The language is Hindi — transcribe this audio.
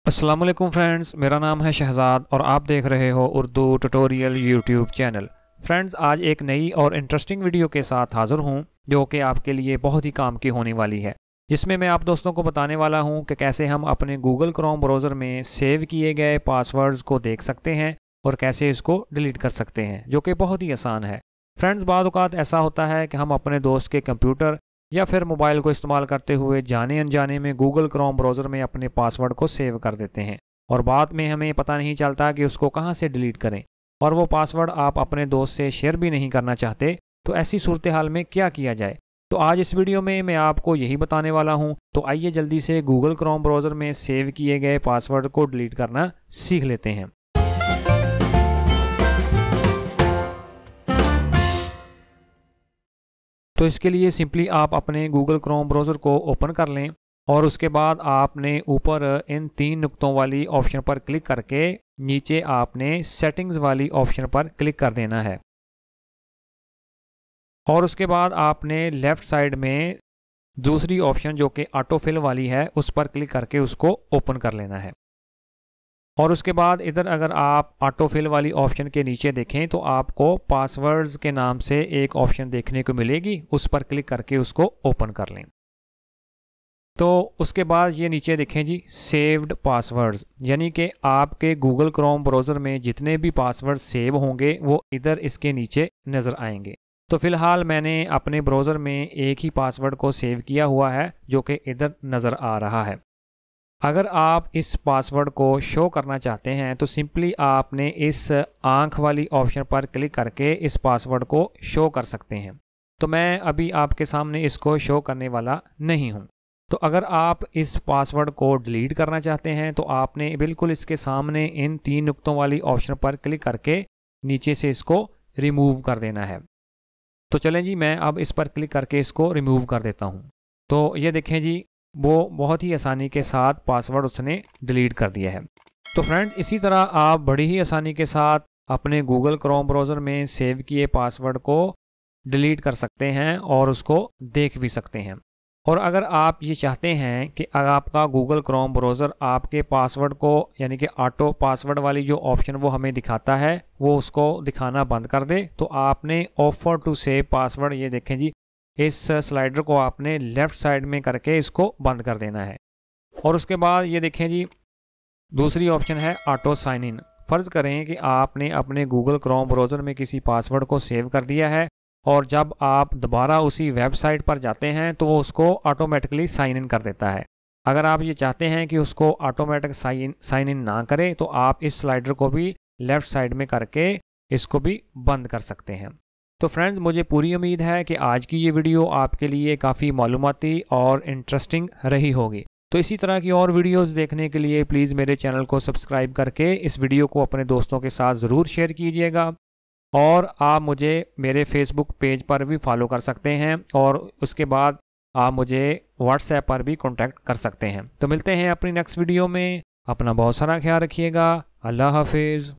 अस्सलाम वालेकुम फ्रेंड्स, मेरा नाम है शहजाद और आप देख रहे हो Urdu tutorial YouTube channel. Friends, आज एक नई और इंटरेस्टिंग वीडियो के साथ हाज़िर हूँ जो कि आपके लिए बहुत ही काम की होने वाली है, जिसमें मैं आप दोस्तों को बताने वाला हूँ कि कैसे हम अपने गूगल क्रोम ब्राउज़र में सेव किए गए पासवर्ड्स को देख सकते हैं और कैसे इसको डिलीट कर सकते हैं, जो कि बहुत ही आसान है। फ्रेंड्स, बाद औक़ात ऐसा होता है कि हम अपने दोस्त के कंप्यूटर या फिर मोबाइल को इस्तेमाल करते हुए जाने अनजाने में गूगल क्रोम ब्राउज़र में अपने पासवर्ड को सेव कर देते हैं और बाद में हमें पता नहीं चलता कि उसको कहां से डिलीट करें, और वो पासवर्ड आप अपने दोस्त से शेयर भी नहीं करना चाहते। तो ऐसी सूरत हाल में क्या किया जाए, तो आज इस वीडियो में मैं आपको यही बताने वाला हूं। तो आइए जल्दी से गूगल क्रोम ब्राउज़र में सेव किए गए पासवर्ड को डिलीट करना सीख लेते हैं। तो इसके लिए सिंपली आप अपने गूगल क्रोम ब्राउज़र को ओपन कर लें और उसके बाद आपने ऊपर इन 3 नुक्तों वाली ऑप्शन पर क्लिक करके नीचे आपने सेटिंग्स वाली ऑप्शन पर क्लिक कर देना है। और उसके बाद आपने लेफ़्ट साइड में दूसरी ऑप्शन जो कि ऑटोफिल वाली है उस पर क्लिक करके उसको ओपन कर लेना है। और उसके बाद इधर अगर आप ऑटोफिल वाली ऑप्शन के नीचे देखें तो आपको पासवर्ड्स के नाम से एक ऑप्शन देखने को मिलेगी, उस पर क्लिक करके उसको ओपन कर लें। तो उसके बाद ये नीचे देखें जी, सेव्ड पासवर्ड्स, यानी कि आपके गूगल क्रोम ब्राउज़र में जितने भी पासवर्ड सेव होंगे वो इधर इसके नीचे नज़र आएंगे। तो फ़िलहाल मैंने अपने ब्राउज़र में एक ही पासवर्ड को सेव किया हुआ है जो कि इधर नज़र आ रहा है। अगर आप इस पासवर्ड को शो करना चाहते हैं तो सिंपली आपने इस आंख वाली ऑप्शन पर क्लिक करके इस पासवर्ड को शो कर सकते हैं। तो मैं अभी आपके सामने इसको शो करने वाला नहीं हूं। तो अगर आप इस पासवर्ड को डिलीट करना चाहते हैं तो आपने बिल्कुल इसके सामने इन 3 नुक्तों वाली ऑप्शन पर क्लिक करके नीचे से इसको रिमूव कर देना है। तो चलें जी, मैं अब इस पर क्लिक करके इसको रिमूव कर देता हूँ। तो ये देखें जी, वो बहुत ही आसानी के साथ पासवर्ड उसने डिलीट कर दिया है। तो फ्रेंड्स, इसी तरह आप बड़ी ही आसानी के साथ अपने गूगल क्रोम ब्राउज़र में सेव किए पासवर्ड को डिलीट कर सकते हैं और उसको देख भी सकते हैं। और अगर आप ये चाहते हैं कि अगर आपका गूगल क्रोम ब्राउज़र आपके पासवर्ड को, यानी कि ऑटो पासवर्ड वाली जो ऑप्शन वो हमें दिखाता है, वो उसको दिखाना बंद कर दे, तो आपने ऑफर टू सेव पासवर्ड, ये देखें जी, इस स्लाइडर को आपने लेफ़्ट साइड में करके इसको बंद कर देना है। और उसके बाद ये देखें जी, दूसरी ऑप्शन है ऑटो साइन इन। फ़र्ज़ करें कि आपने अपने गूगल क्रोम ब्राउज़र में किसी पासवर्ड को सेव कर दिया है और जब आप दोबारा उसी वेबसाइट पर जाते हैं तो वो उसको ऑटोमेटिकली साइन इन कर देता है। अगर आप ये चाहते हैं कि उसको ऑटोमेटिक साइन इन ना करे तो आप इस स्लाइडर को भी लेफ़्ट साइड में करके इसको भी बंद कर सकते हैं। तो फ्रेंड्स, मुझे पूरी उम्मीद है कि आज की ये वीडियो आपके लिए काफ़ी मालूमाती और इंटरेस्टिंग रही होगी। तो इसी तरह की और वीडियोस देखने के लिए प्लीज़ मेरे चैनल को सब्सक्राइब करके इस वीडियो को अपने दोस्तों के साथ ज़रूर शेयर कीजिएगा। और आप मुझे मेरे फेसबुक पेज पर भी फॉलो कर सकते हैं और उसके बाद आप मुझे व्हाट्सएप पर भी कॉन्टैक्ट कर सकते हैं। तो मिलते हैं अपनी नेक्स्ट वीडियो में। अपना बहुत सारा ख्याल रखिएगा। अल्लाह हाफिज़।